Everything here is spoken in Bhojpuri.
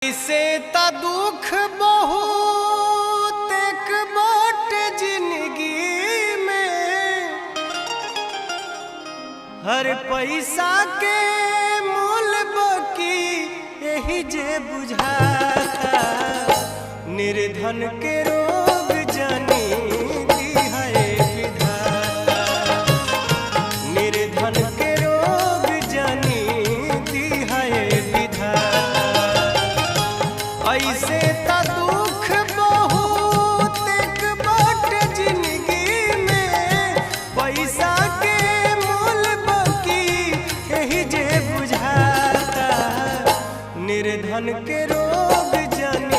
इसे ता दुख बहुत एक बाट जिंदगी में, हर पैसा के मूल बकी यही जे बुझाता। निर्धन के रोग जानी दी है विधाता, निर्धन के रोग जानी दी है विधाता। ऐसे ता दुख बहुत एक बाट जिंदगी में, पैसा के मूल बकी यही जे बुझाता। निर्धन के रोग जानी